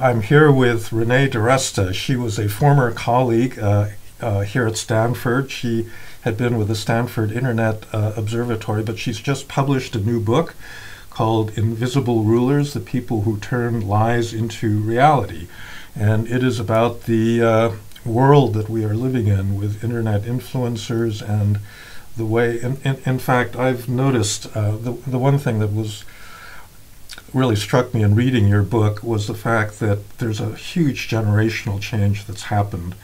I'm here with Renee DiResta. She was a former colleague here at Stanford. She had been with the Stanford Internet Observatory, but she's just published a new book called Invisible Rulers, The People Who Turn Lies into Reality. And it is about the world that we are living in with Internet influencers and the way, in fact, I've noticed the one thing that was really struck me in reading your book was the fact that there's a huge generational change that's happened.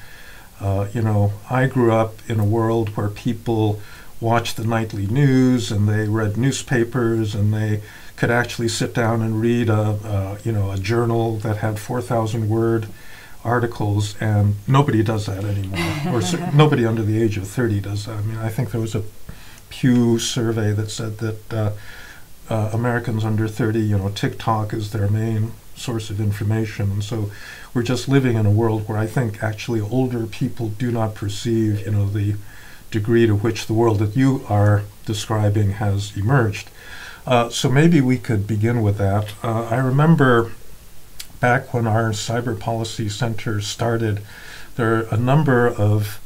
I grew up in a world where people watched the nightly news and they read newspapers and they could actually sit down and read a journal that had 4,000-word articles, and nobody does that anymore. Or nobody under the age of 30 does that. I mean, I think there was a Pew survey that said that Americans under 30, TikTok is their main source of information. And so we're just living in a world where I think actually older people do not perceive, the degree to which the world that you are describing has emerged. So maybe we could begin with that. I remember back when our Cyber Policy Center started, there are a number of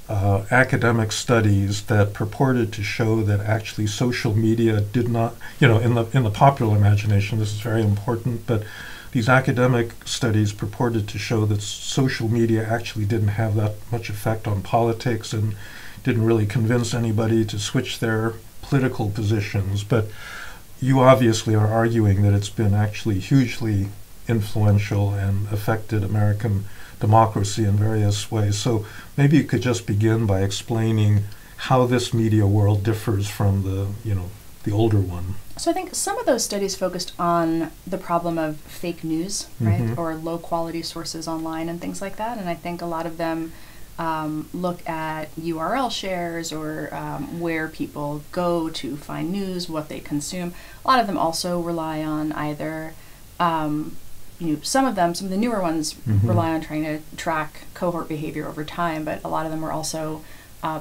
academic studies that purported to show that actually social media did not, in the popular imagination, this is very important, but these academic studies purported to show that social media actually didn't have that much effect on politics and didn't really convince anybody to switch their political positions. But you obviously are arguing that it's been actually hugely influential and affected American democracy in various ways. So maybe you could just begin by explaining how this media world differs from the older one. So I think some of those studies focused on the problem of fake news, right, Mm-hmm. or low quality sources online and things like that. And I think a lot of them look at URL shares or where people go to find news, what they consume. A lot of them also rely on either some of the newer ones Mm-hmm. rely on trying to track cohort behavior over time, but a lot of them are also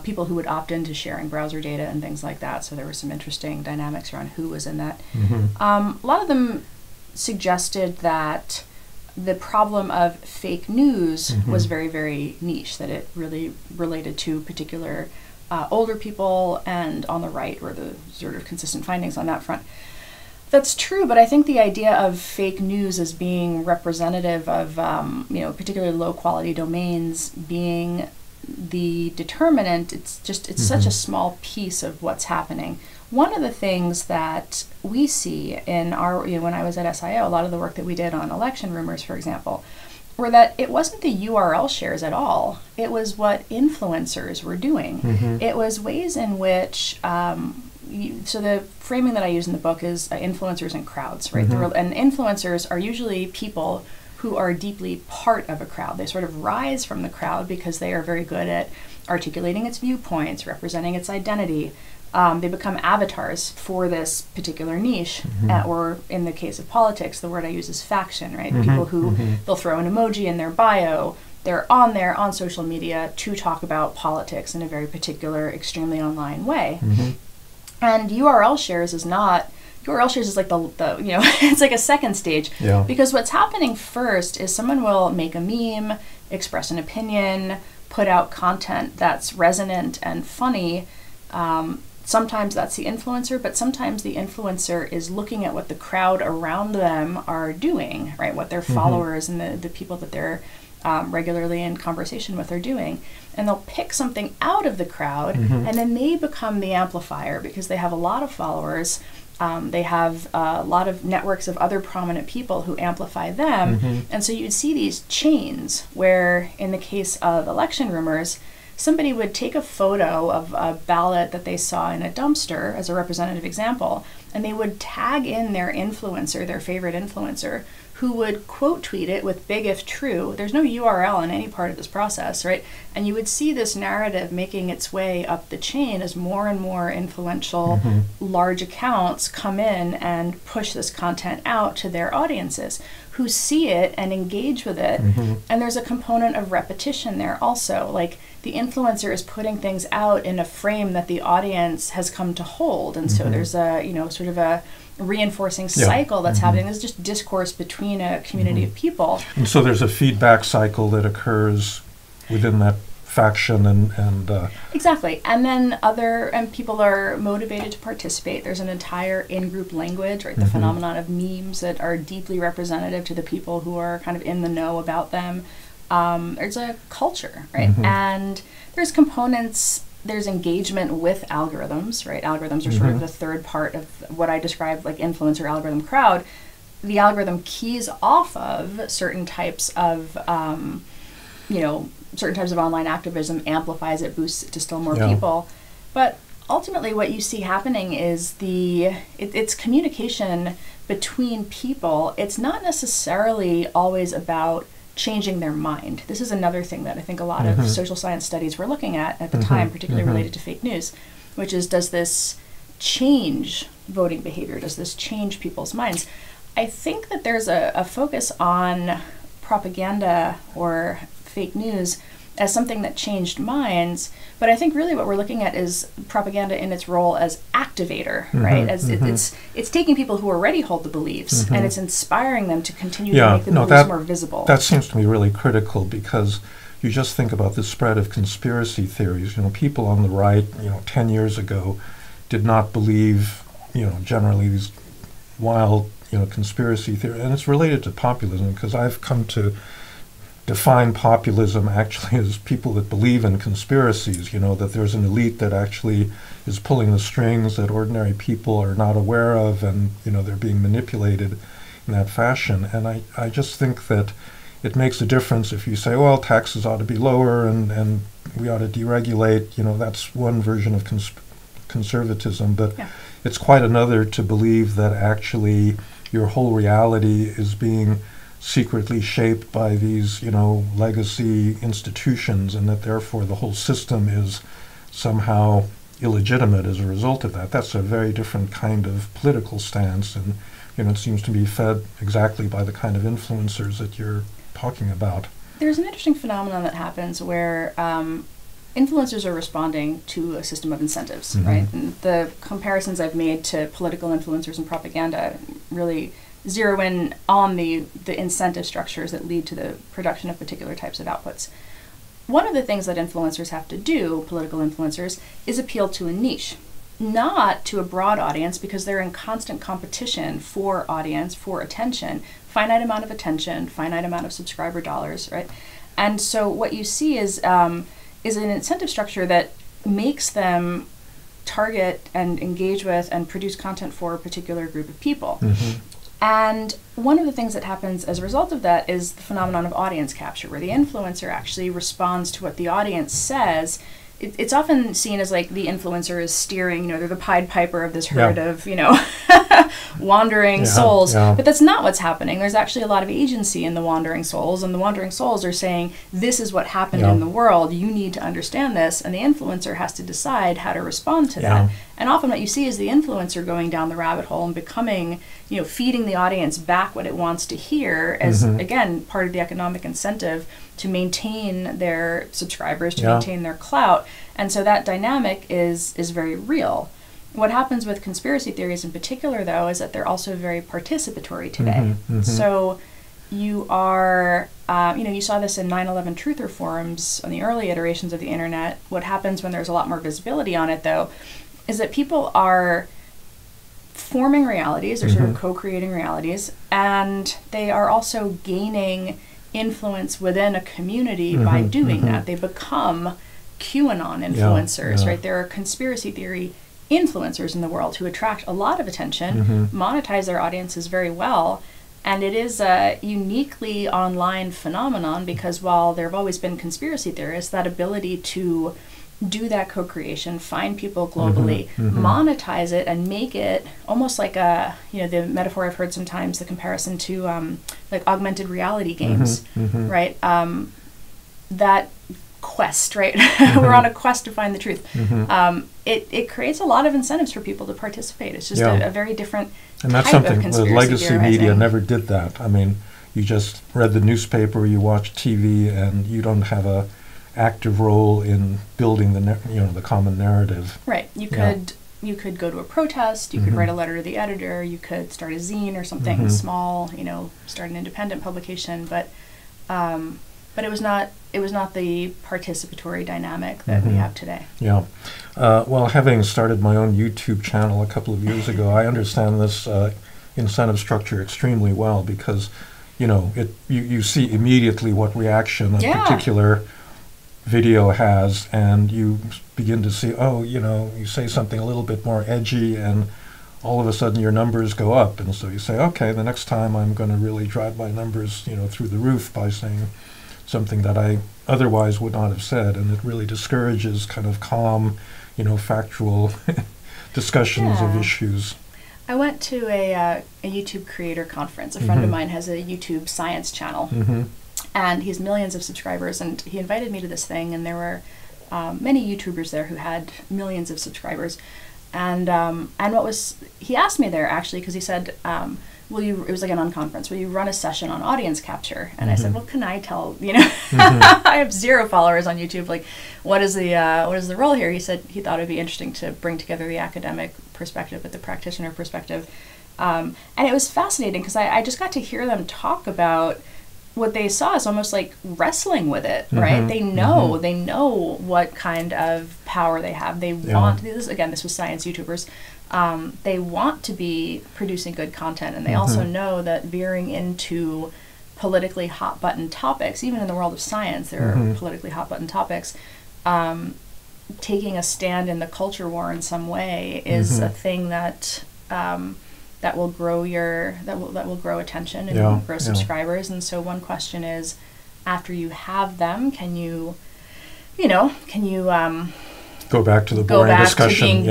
people who would opt into sharing browser data and things like that. So there were some interesting dynamics around who was in that. Mm-hmm. A lot of them suggested that the problem of fake news Mm-hmm. was very, very niche, that it really related to particular older people, and on the right were the sort of consistent findings on that front. That's true, but I think the idea of fake news as being representative of, particularly low-quality domains being the determinant, it's Mm-hmm. such a small piece of what's happening. One of the things that we see in our, when I was at SIO, a lot of the work that we did on election rumors, for example, were that it wasn't the URL shares at all. It was what influencers were doing. Mm-hmm. It was ways in which so the framing that I use in the book is influencers and crowds, right? Mm-hmm. And influencers are usually people who are deeply part of a crowd. They sort of rise from the crowd because they are very good at articulating its viewpoints, representing its identity. They become avatars for this particular niche, Mm-hmm. or in the case of politics, the word I use is faction, right? Mm-hmm. People who, Mm-hmm. they'll throw an emoji in their bio. They're on there on social media to talk about politics in a very particular, extremely online way. Mm-hmm. And URL shares is like the it's like a second stage. Yeah. Because what's happening first is someone will make a meme, express an opinion, put out content that's resonant and funny. Sometimes that's the influencer, but sometimes the influencer is looking at what the crowd around them are doing, right? What their Mm-hmm. followers and the people that they're regularly in conversation with are doing. And they'll pick something out of the crowd, Mm-hmm. and then they become the amplifier because they have a lot of followers. They have a lot of networks of other prominent people who amplify them. Mm-hmm. And so you'd see these chains where, in the case of election rumors, somebody would take a photo of a ballot that they saw in a dumpster as a representative example, and they would tag in their influencer, their favorite influencer, who would quote tweet it with big if true. There's no URL in any part of this process, right? And you would see this narrative making its way up the chain as more and more influential Mm-hmm. large accounts come in and push this content out to their audiences who see it and engage with it. Mm-hmm. And there's a component of repetition there also. Like, the influencer is putting things out in a frame that the audience has come to hold. And so there's a, sort of a reinforcing cycle that's happening. There's just discourse between a community of people. And so there's a feedback cycle that occurs within that faction and exactly. And then people are motivated to participate. There's an entire in-group language, right? The phenomenon of memes that are deeply representative to the people who are kind of in the know about them. There's a culture, right? And there's components, there's engagement with algorithms, right? Algorithms are sort of the third part of what I described like influencer algorithm crowd. The algorithm keys off of certain types of, certain types of online activism, amplifies it, boosts it to still more people. But ultimately what you see happening is it's communication between people. It's not necessarily always about changing their mind. This is another thing that I think a lot of social science studies were looking at the time, particularly related to fake news, which is, does this change voting behavior? Does this change people's minds? I think that there's a focus on propaganda or fake news as something that changed minds, but I think really what we're looking at is propaganda in its role as activator, right? As it's taking people who already hold the beliefs and it's inspiring them to continue to make the beliefs more visible. That seems to me really critical, because you just think about the spread of conspiracy theories. People on the right, 10 years ago did not believe, generally these wild, conspiracy theories, and it's related to populism, because I've come to define populism actually as people that believe in conspiracies, that there's an elite that actually is pulling the strings that ordinary people are not aware of, and they're being manipulated in that fashion. And I just think that it makes a difference if you say, well, taxes ought to be lower and we ought to deregulate. That's one version of conservatism, but it's quite another to believe that actually your whole reality is being secretly shaped by these, legacy institutions, and that therefore the whole system is somehow illegitimate as a result of that. That's a very different kind of political stance, and it seems to be fed exactly by the kind of influencers that you're talking about. There's an interesting phenomenon that happens where influencers are responding to a system of incentives, right? And the comparisons I've made to political influencers and propaganda really zero in on the incentive structures that lead to the production of particular types of outputs. One of the things that influencers have to do, political influencers, is appeal to a niche, not to a broad audience, because they're in constant competition for audience, for attention, finite amount of attention, finite amount of subscriber dollars, right? And so what you see is an incentive structure that makes them target and engage with and produce content for a particular group of people. And one of the things that happens as a result of that is the phenomenon of audience capture, where the influencer actually responds to what the audience says. It's often seen as like the influencer is steering, they're the Pied Piper of this herd of, wandering souls. But that's not what's happening. There's actually a lot of agency in the wandering souls, and the wandering souls are saying, this is what happened in the world. You need to understand this. And the influencer has to decide how to respond to that. And often what you see is the influencer going down the rabbit hole and becoming, feeding the audience back what it wants to hear as, again, part of the economic incentive to maintain their subscribers, to maintain their clout. And so that dynamic is very real. What happens with conspiracy theories in particular, though, is that they're also very participatory today. So you are, you saw this in 9/11 truther forums on the early iterations of the internet. What happens when there's a lot more visibility on it, though, is that people are forming realities, or sort of co-creating realities, and they are also gaining influence within a community by doing that. They become QAnon influencers, right? There are conspiracy theory influencers in the world who attract a lot of attention, monetize their audiences very well, and it is a uniquely online phenomenon, because while there have always been conspiracy theorists, that ability to do that co-creation, find people globally, monetize it, and make it almost like the metaphor I've heard sometimes, the comparison to like augmented reality games, right? That quest, right? We're on a quest to find the truth. It creates a lot of incentives for people to participate. It's just a very different and that's type something of conspiracy the legacy theorizing. media never did that. I mean, you just read the newspaper, you watch TV, and you don't have a active role in building the common narrative. Right. You could go to a protest, you could write a letter to the editor, you could start a zine or something small, start an independent publication, but it was not the participatory dynamic that we have today. Yeah. Well, having started my own YouTube channel a couple of years ago, I understand this incentive structure extremely well, because you see immediately what reaction a particular video has, and you begin to see, you say something a little bit more edgy, and all of a sudden your numbers go up, and so you say, okay, the next time I'm going to really drive my numbers through the roof by saying something that I otherwise would not have said, and it really discourages kind of calm, factual discussions of issues. I went to a YouTube creator conference. A friend of mine has a YouTube science channel, and he has millions of subscribers, and he invited me to this thing, and there were many YouTubers there who had millions of subscribers. And he asked me there, actually, because he said, it was like an unconference, will you run a session on audience capture? And I said, well, can I tell, I have 0 followers on YouTube, like, what is the role here? He said he thought it'd be interesting to bring together the academic perspective with the practitioner perspective. And it was fascinating, because I just got to hear them talk about what they saw as almost like wrestling with it, right? They know what kind of power they have. They want, this was science YouTubers, they want to be producing good content, and they also know that veering into politically hot button topics, even in the world of science, there are politically hot button topics, taking a stand in the culture war in some way is a thing that that will grow grow attention and grow subscribers. And so one question is, after you have them, can you go back to the boring discussion?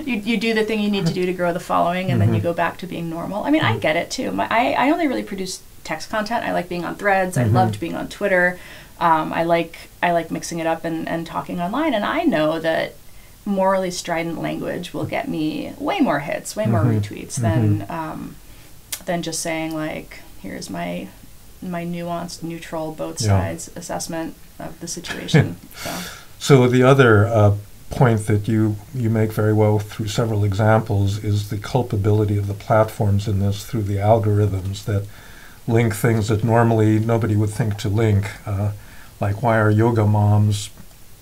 You do the thing you need to do to grow the following, and then you go back to being normal. I mean, I get it too. I only really produce text content. I like being on Threads. I loved being on Twitter. I like mixing it up and talking online. And I know that morally strident language will get me way more hits, way more retweets than just saying, like, here's my nuanced, neutral, both sides assessment of the situation. So the other point that you make very well through several examples is the culpability of the platforms in this through the algorithms that link things that normally nobody would think to link. Like, why are yoga moms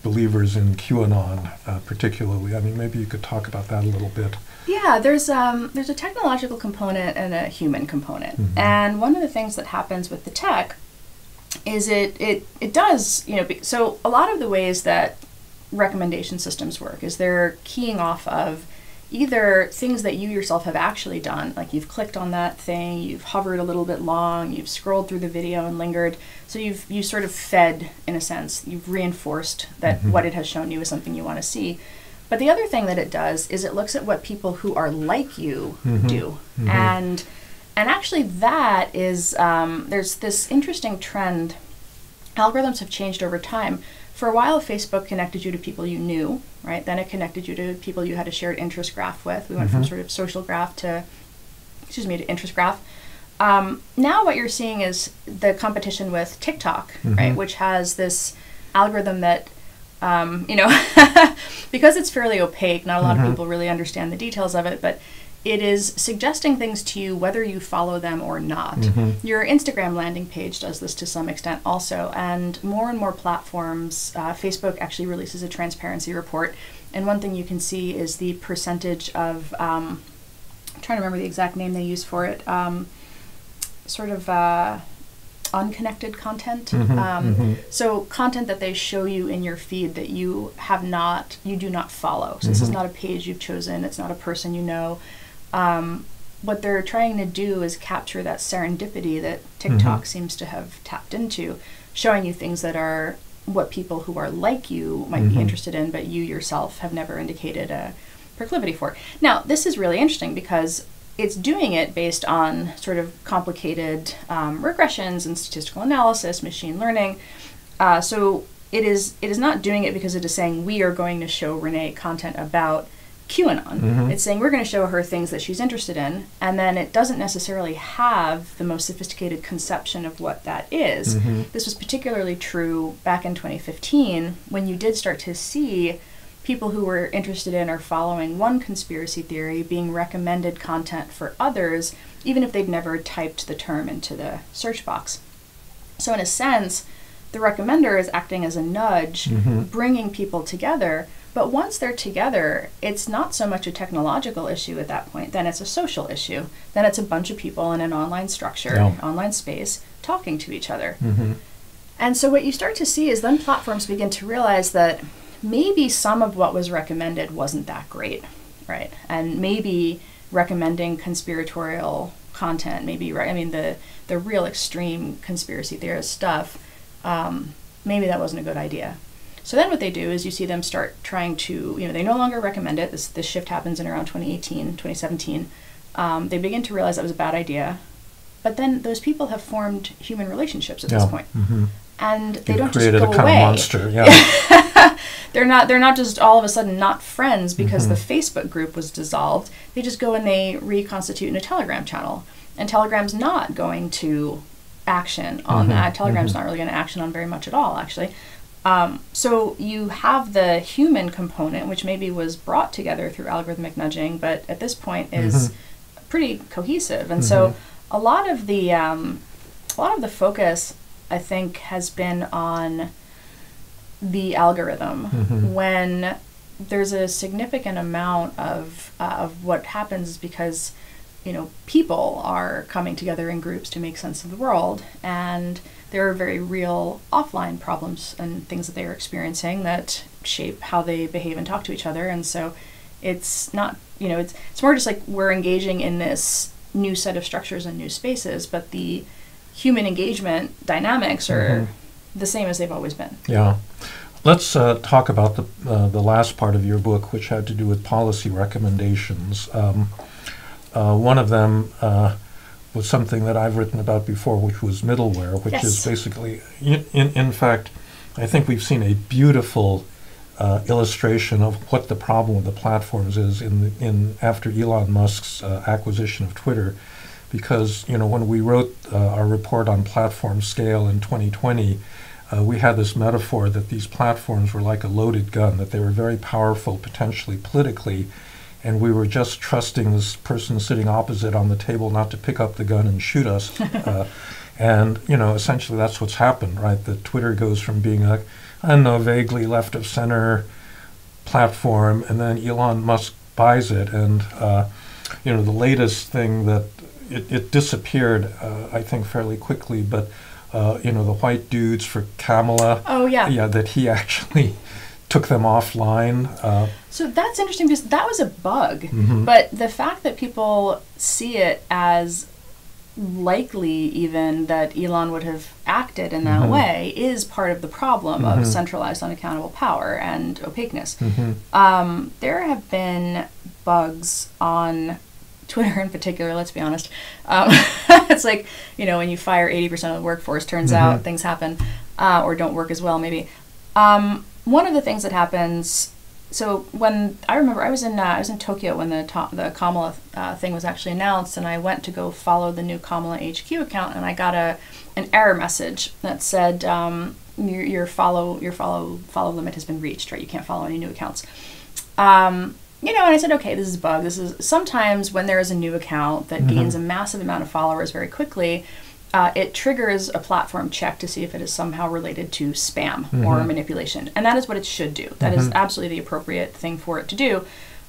believers in QAnon, particularly? I mean, maybe you could talk about that a little bit. Yeah, there's a technological component and a human component. And one of the things that happens with the tech is it does, so a lot of the ways that recommendation systems work is they're keying off of either things that you yourself have actually done, like you've clicked on that thing, you've hovered a little bit long, you've scrolled through the video and lingered, so you sort of fed, in a sense, you've reinforced that what it has shown you is something you want to see. But the other thing that it does is it looks at what people who are like you do. And actually that is, there's this interesting trend. Algorithms have changed over time. For a while, Facebook connected you to people you knew, right? Then it connected you to people you had a shared interest graph with. We went from sort of social graph to interest graph. Now what you're seeing is the competition with TikTok, right? Which has this algorithm that, because it's fairly opaque, not a lot of people really understand the details of it, but it is suggesting things to you whether you follow them or not. Your Instagram landing page does this to some extent also, and more platforms, Facebook actually releases a transparency report, and one thing you can see is the percentage of, I'm trying to remember the exact name they use for it, sort of unconnected content. So content that they show you in your feed that you do not follow. So this is not a page you've chosen, it's not a person you know. What they're trying to do is capture that serendipity that TikTok seems to have tapped into, showing you things that are what people who are like you might be interested in, but you yourself have never indicated a proclivity for. Now, this is really interesting because it's doing it based on sort of complicated regressions and statistical analysis, machine learning. So it is not doing it because it is saying we are going to show Renee content about QAnon. It's saying we're going to show her things that she's interested in, and then it doesn't necessarily have the most sophisticated conception of what that is. This was particularly true back in 2015 when you did start to see people who were interested in or following one conspiracy theory being recommended content for others, even if they'd never typed the term into the search box. So in a sense, the recommender is acting as a nudge, bringing people together. But once they're together, it's not so much a technological issue at that point. Then it's a social issue. Then it's a bunch of people in an online structure, online space, talking to each other. And so what you start to see is then platforms begin to realize that maybe some of what was recommended wasn't that great, right? And maybe recommending conspiratorial content, maybe, right? I mean, the real extreme conspiracy theorist stuff, maybe that wasn't a good idea. So then what they do is you see them start trying to, they no longer recommend it. This shift happens in around 2018, 2017. They begin to realize that was a bad idea. But then those people have formed human relationships at this point. And they don't just go away. Kind of monster, They're not just all of a sudden not friends because the Facebook group was dissolved. They just go and they reconstitute in a Telegram channel. And Telegram's not going to action on that. Telegram's not really going to action on very much at all, actually. So you have the human component, which maybe was brought together through algorithmic nudging, but at this point is pretty cohesive. And so a lot of the focus, I think, has been on the algorithm when there's a significant amount of what happens is because people are coming together in groups to make sense of the world, and there are very real offline problems and things that they are experiencing that shape how they behave and talk to each other. And so it's not, it's more just like we're engaging in this new set of structures and new spaces, but the human engagement dynamics are the same as they've always been. Yeah. Let's talk about the last part of your book, which had to do with policy recommendations. One of them was something that I've written about before, which was middleware, which is basically, in fact, I think we've seen a beautiful illustration of what the problem with the platforms is after Elon Musk's acquisition of Twitter. Because, when we wrote our report on platform scale in 2020, we had this metaphor that these platforms were like a loaded gun, that they were very powerful potentially politically, and we were just trusting this person sitting opposite on the table not to pick up the gun and shoot us. And, essentially that's what's happened, right? That Twitter goes from being a, vaguely left of center platform, and then Elon Musk buys it. And, the latest thing that it disappeared, I think, fairly quickly, but, the white dudes for Kamala. Oh, yeah. Yeah, that he actually took them offline. So that's interesting because that was a bug. But the fact that people see it as likely even that Elon would have acted in that way is part of the problem of centralized unaccountable power and opaqueness. There have been bugs on Twitter in particular, let's be honest. It's like, when you fire 80% of the workforce, turns out things happen or don't work as well maybe. One of the things that happens, so when I remember I was in Tokyo when the Kamala thing was actually announced, and I went to go follow the new Kamala HQ account, and I got an error message that said your follow limit has been reached, right? You can't follow any new accounts. And I said, okay, this is a bug. This is sometimes when there is a new account that gains a massive amount of followers very quickly, it triggers a platform check to see if it is somehow related to spam or manipulation. And that is what it should do. That is absolutely the appropriate thing for it to do.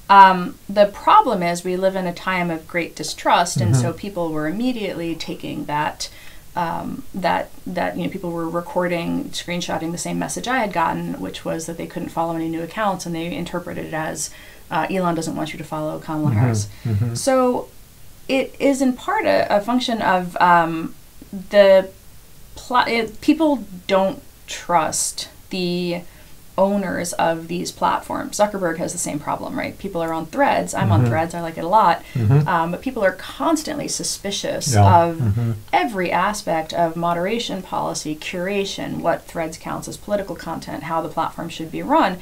The problem is we live in a time of great distrust, and so people were immediately taking that, people were recording, screenshotting the same message I had gotten, which was that they couldn't follow any new accounts, and they interpreted it as Elon doesn't want you to follow Kamala Harris. So it is in part a function of people don't trust the owners of these platforms. Zuckerberg has the same problem, right? People are on Threads. I'm on Threads. I like it a lot. But people are constantly suspicious of every aspect of moderation policy, curation, what Threads counts as political content, how the platform should be run.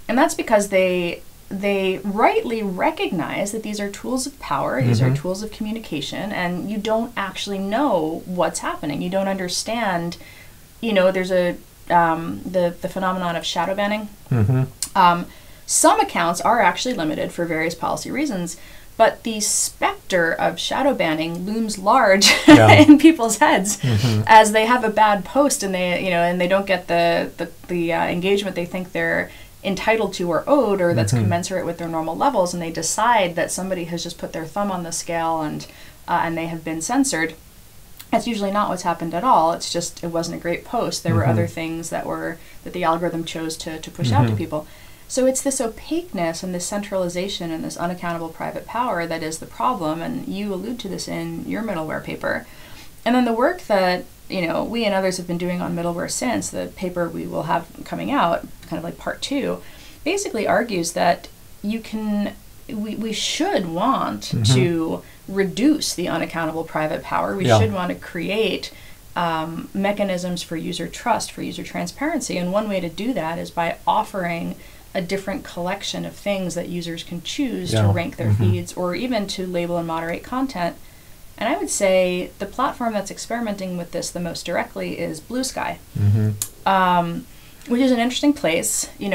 And that's because they they rightly recognize that these are tools of power, these are tools of communication, and you don't actually know what's happening. You don't understand, there's the phenomenon of shadow banning. Some accounts are actually limited for various policy reasons, but the specter of shadow banning looms large in people's heads as they have a bad post and they don't get the engagement they think they're entitled to or owed, or that's commensurate with their normal levels, and they decide that somebody has just put their thumb on the scale and they have been censored. That's usually not what's happened at all. It's just it wasn't a great post. There were other things that the algorithm chose to push out to people. So it's this opaqueness and this centralization and this unaccountable private power that is the problem, and you allude to this in your middleware paper. And then the work that we and others have been doing on middleware since, the paper we will have coming out, kind of like part 2, basically argues that we should want to reduce the unaccountable private power. We should want to create mechanisms for user trust, for user transparency. And one way to do that is by offering a different collection of things that users can choose to rank their feeds, or even to label and moderate content. And I would say the platform that's experimenting with this the most directly is Blue Sky, which is an interesting place. It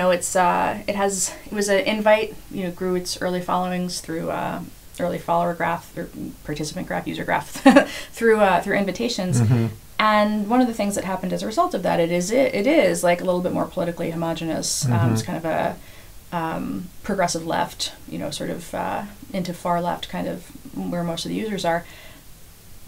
was an invite. Grew its early followings through early follower graph or participant graph, user graph through invitations. And one of the things that happened as a result of that, it is like a little bit more politically homogenous. It's kind of a progressive left, sort of into far left, kind of where most of the users are.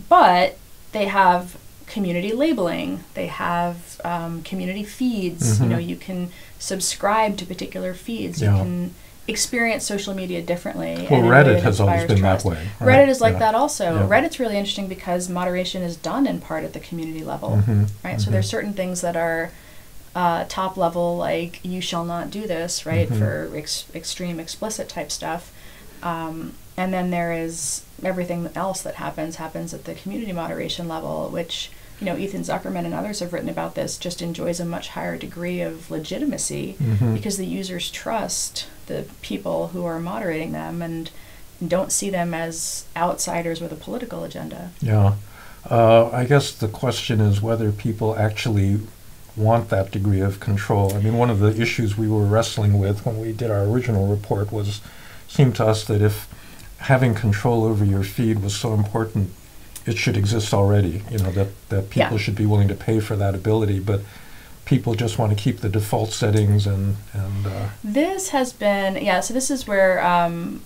But they have community labeling. They have community feeds. You can subscribe to particular feeds. You can experience social media differently. Well, Reddit has always been that way. Right? Reddit is like that also. Reddit's really interesting because moderation is done in part at the community level, right? So there's certain things that are top level, like you shall not do this, right, for extreme explicit type stuff. And then there is everything else that happens at the community moderation level, which, Ethan Zuckerman and others have written about this, just enjoys a much higher degree of legitimacy because the users trust the people who are moderating them and don't see them as outsiders with a political agenda. I guess the question is whether people actually want that degree of control. I mean, one of the issues we were wrestling with when we did our original report seemed to us that if having control over your feed was so important, it should exist already, that people should be willing to pay for that ability, but people just want to keep the default settings and This has been, so this is where, I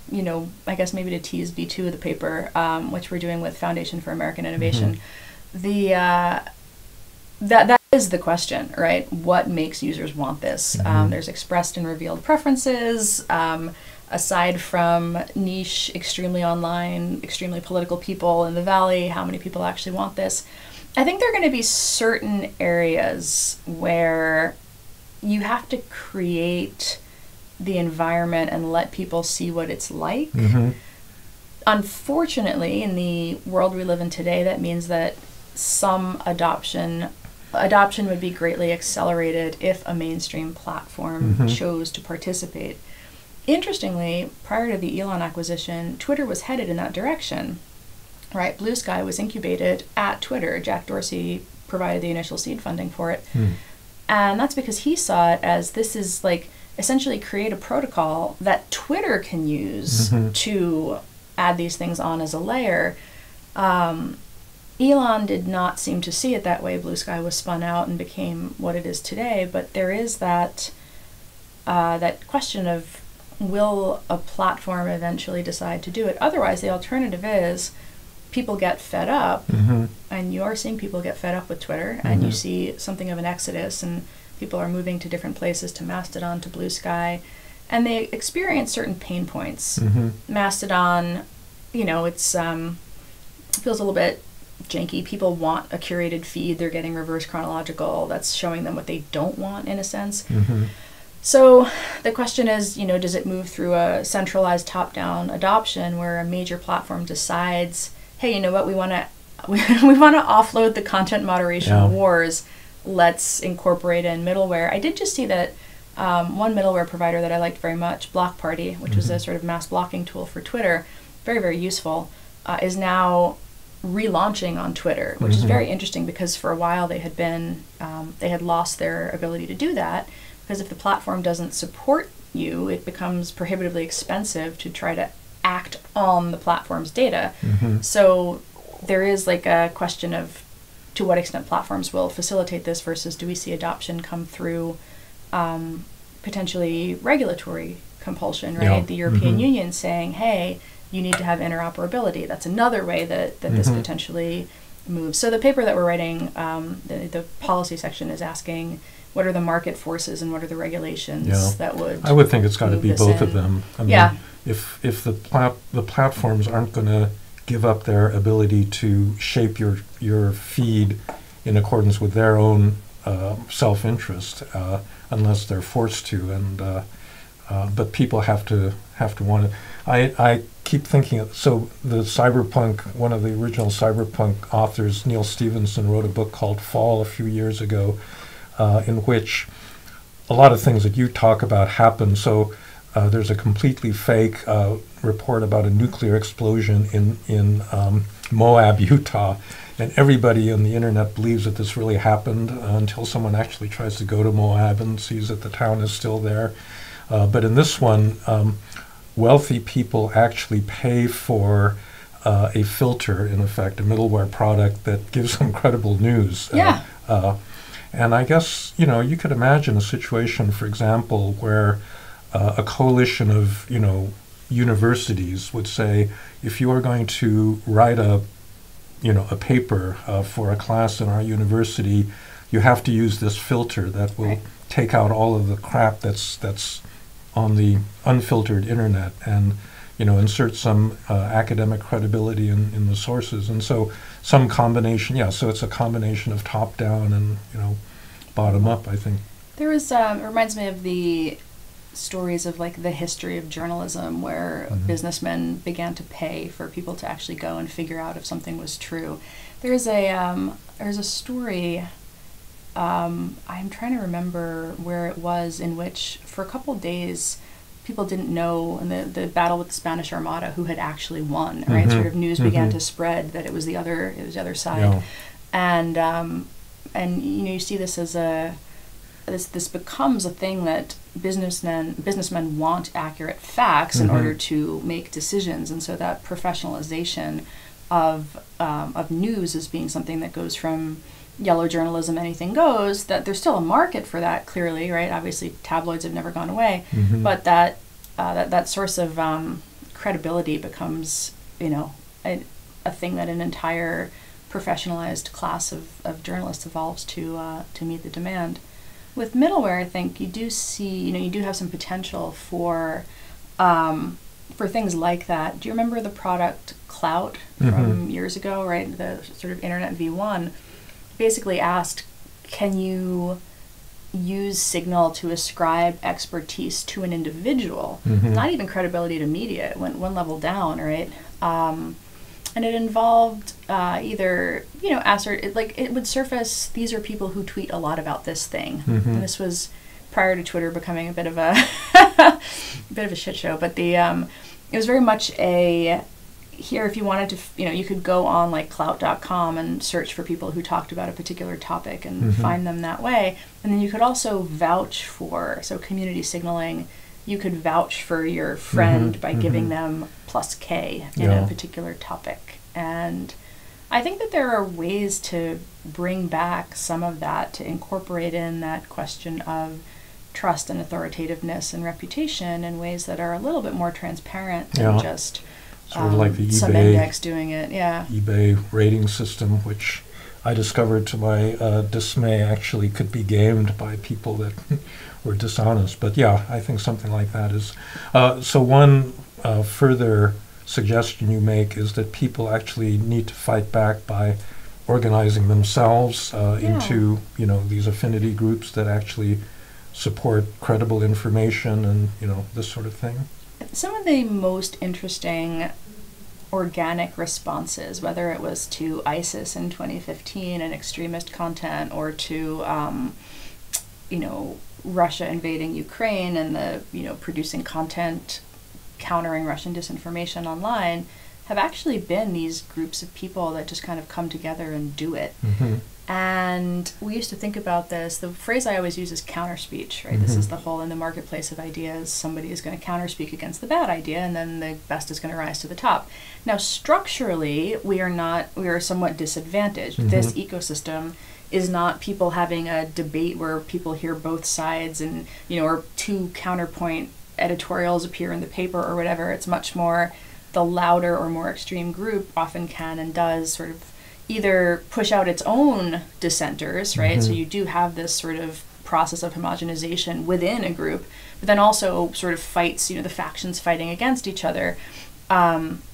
guess maybe to tease V2 of the paper, which we're doing with Foundation for American Innovation, that is the question, right? What makes users want this? There's expressed and revealed preferences, aside from niche, extremely online, extremely political people in the Valley, how many people actually want this? I think there are going to be certain areas where you have to create the environment and let people see what it's like. Unfortunately, in the world we live in today, that means that some adoption would be greatly accelerated if a mainstream platform chose to participate. Interestingly, prior to the Elon acquisition, Twitter was headed in that direction, right? Blue Sky was incubated at Twitter. Jack Dorsey provided the initial seed funding for it. And that's because he saw it as this is like essentially create a protocol that Twitter can use to add these things on as a layer. Elon did not seem to see it that way. Blue Sky was spun out and became what it is today, but there is that question of, will a platform eventually decide to do it? Otherwise, the alternative is people get fed up, and you are seeing people get fed up with Twitter, and you see something of an exodus, and people are moving to different places, to Mastodon, to Blue Sky, and they experience certain pain points. Mastodon, it's feels a little bit janky. People want a curated feed. They're getting reverse chronological. That's showing them what they don't want, in a sense. So the question is, does it move through a centralized top-down adoption where a major platform decides, hey, you know what, we want to offload the content moderation wars. Let's incorporate in middleware. I did just see that One middleware provider that I liked very much, Block Party, which was a sort of mass blocking tool for Twitter, very, very useful, is now relaunching on Twitter, which is very interesting because for a while they had lost their ability to do that, because if the platform doesn't support you, it becomes prohibitively expensive to try to act on the platform's data. So there is like a question of to what extent platforms will facilitate this versus do we see adoption come through potentially regulatory compulsion, right? The European Union saying, hey, you need to have interoperability. That's another way that this potentially moves. So the paper that we're writing, the policy section is asking what are the market forces and what are the regulations that would I would think it's got to be both of them. I mean, if the platforms aren't going to give up their ability to shape your feed in accordance with their own self-interest, unless they're forced to, and but people have to want it. I keep thinking. So the cyberpunk, one of the original cyberpunk authors, Neil Stephenson, wrote a book called Fall a few years ago, in which a lot of things that you talk about happen. So there's a completely fake report about a nuclear explosion in Moab, Utah, and everybody on the internet believes that this really happened until someone actually tries to go to Moab and sees that the town is still there. But in this one, wealthy people actually pay for a filter, in effect, a middleware product that gives them credible news. And I guess, you could imagine a situation, for example, where a coalition of, universities would say, if you are going to write a paper for a class in our university, you have to use this filter that will take out all of the crap that's on the unfiltered internet and, insert some academic credibility in the sources. And so some combination, so it's a combination of top-down and, bottom-up, I think. There was, it reminds me of the stories of like the history of journalism where businessmen began to pay for people to actually go and figure out if something was true. There's a story, I'm trying to remember where it was, in which for a couple days people didn't know in the battle with the Spanish Armada who had actually won, right? Sort of news began to spread that it was the other side. And you see this as this becomes a thing that businessmen want accurate facts in order to make decisions, and so that professionalization of news as being something that goes from yellow journalism, anything goes, that there's still a market for that, clearly, right? Obviously tabloids have never gone away, but that source of credibility becomes a thing that an entire professionalized class of journalists evolves to meet the demand. With middleware, I think you do see, you do have some potential for things like that. Do you remember the product Clout from years ago, right? The sort of Internet V1 basically asked, can you use Signal to ascribe expertise to an individual? Not even credibility to media. It went one level down, right? And it involved either, it would surface, these are people who tweet a lot about this thing. And this was prior to Twitter becoming a bit of a shit show. But it was very much here, if you wanted to, you could go on like clout.com and search for people who talked about a particular topic and find them that way. And then you could also vouch for, so community signaling, you could vouch for your friend by giving them +K in a particular topic. And I think that there are ways to bring back some of that, to incorporate in that question of trust and authoritativeness and reputation in ways that are a little bit more transparent than just sort of like the some index doing it. eBay rating system, which I discovered to my dismay actually could be gamed by people that were dishonest. But I think something like that is. So one further suggestion you make is that people actually need to fight back by organizing themselves into these affinity groups that actually support credible information and this sort of thing. Some of the most interesting organic responses, whether it was to ISIS in 2015 and extremist content, or to Russia invading Ukraine and the, producing content countering Russian disinformation online have actually been these groups of people that just kind of come together and do it. And we used to think about this. The phrase I always use is counterspeech, right? This is the whole, in the marketplace of ideas, somebody is going to counterspeak against the bad idea, and then the best is going to rise to the top. Now, structurally, we are somewhat disadvantaged. This ecosystem is not people having a debate where people hear both sides and, or two counterpoint editorials appear in the paper or whatever. It's much more the louder or more extreme group often can and does sort of either push out its own dissenters, right? So you do have this sort of process of homogenization within a group, but then also sort of fights, the factions fighting against each other,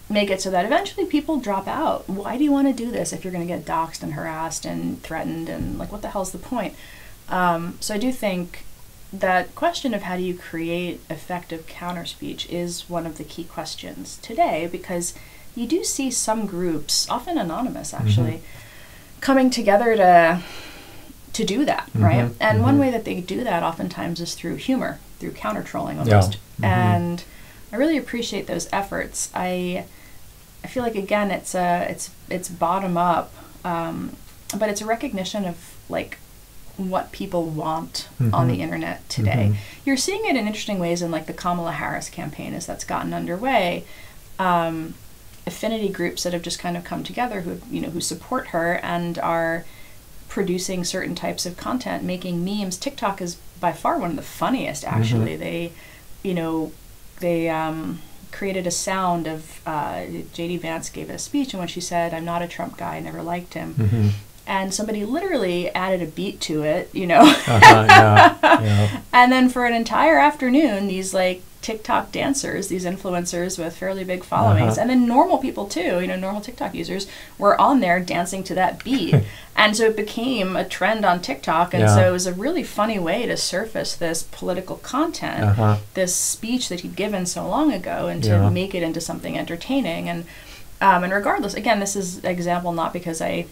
make it so that eventually people drop out. Why do you want to do this if you're going to get doxxed and harassed and threatened and what the hell's the point? So I do think that question of how do you create effective counterspeech is one of the key questions today, because you do see some groups, often anonymous actually, coming together to do that, right? And one way that they do that oftentimes is through humor, through counter-trolling almost. And I really appreciate those efforts. I feel like, again, it's bottom up, but it's a recognition of like what people want on the internet today. You're seeing it in interesting ways in like the Kamala Harris campaign as that's gotten underway. Affinity groups that have just kind of come together who support her and are producing certain types of content, making memes. TikTok is by far one of the funniest, actually. They created a sound of J.D. Vance gave a speech, and when she said, "I'm not a Trump guy, I never liked him," and somebody literally added a beat to it, and then for an entire afternoon, these like TikTok dancers, these influencers with fairly big followings, and then normal people too, normal TikTok users were on there dancing to that beat. And so it became a trend on TikTok. And so it was a really funny way to surface this political content, this speech that he'd given so long ago, and to make it into something entertaining. And regardless, again, this is an example not because I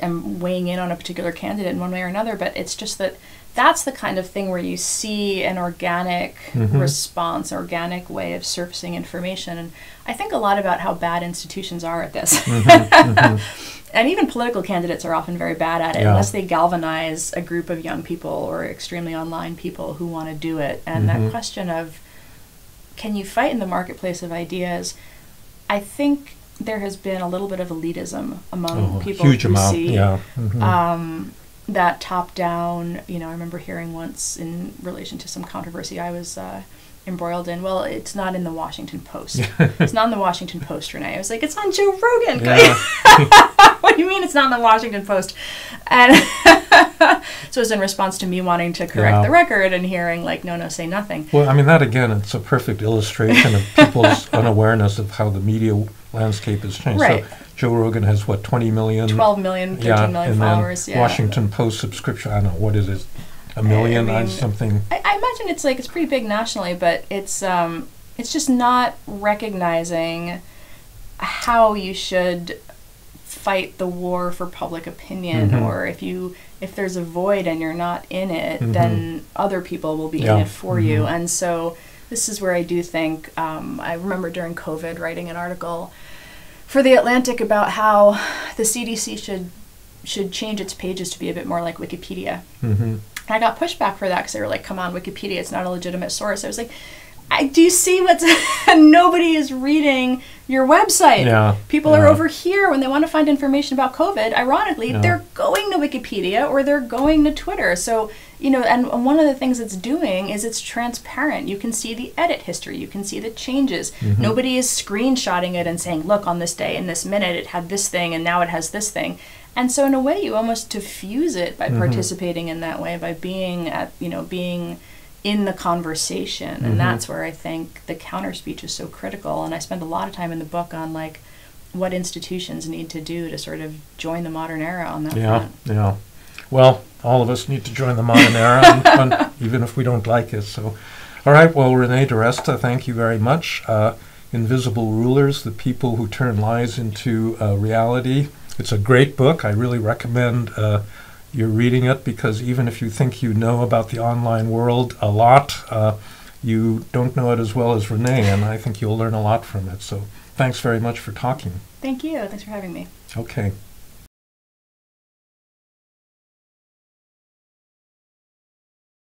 am weighing in on a particular candidate in one way or another, but it's just that that's the kind of thing where you see an organic response, organic way of surfacing information. And I think a lot about how bad institutions are at this. And even political candidates are often very bad at it unless they galvanize a group of young people or extremely online people who want to do it. And that question of, can you fight in the marketplace of ideas? I think there has been a little bit of elitism among people who see that top-down, I remember hearing once in relation to some controversy I was embroiled in, well, it's not in the Washington Post. It's not in the Washington Post, Renee. I was like, it's on Joe Rogan. What do you mean it's not in the Washington Post? And so it was in response to me wanting to correct the record and hearing like, no, say nothing. Well, I mean, that again, it's a perfect illustration of people's unawareness of how the media landscape has changed. Right. So Joe Rogan has, what, 20 million? 12 million, 13 million followers. Then Washington Post subscription, I don't know, what is it? A million, something? I imagine it's pretty big nationally, but it's just not recognizing how you should fight the war for public opinion, or if there's a void and you're not in it, then other people will be in it for you. And so this is where I do think, I remember during COVID writing an article for The Atlantic about how the CDC should change its pages to be a bit more like Wikipedia. And I got pushback for that because they were like, come on, Wikipedia, it's not a legitimate source. I was like, do you see what's... Nobody is reading your website. People are over here when they want to find information about COVID. Ironically, they're going to Wikipedia or they're going to Twitter. So, and one of the things it's doing is it's transparent. You can see the edit history. You can see the changes. Nobody is screenshotting it and saying, look, on this day, in this minute, it had this thing and now it has this thing. And so in a way, you almost diffuse it by participating in that way, by being being in the conversation. And that's where I think the counter speech is so critical. And I spend a lot of time in the book on like what institutions need to do to sort of join the modern era on that front. Well, all of us need to join the modern era, and even if we don't like it. So, all right, well, Renee DiResta, thank you very much. Invisible Rulers, The People Who Turn Lies into Reality. It's a great book. I really recommend you're reading it, because even if you think you know about the online world a lot, you don't know it as well as Renee, and I think you'll learn a lot from it. So thanks very much for talking. Thank you. Thanks for having me. Okay.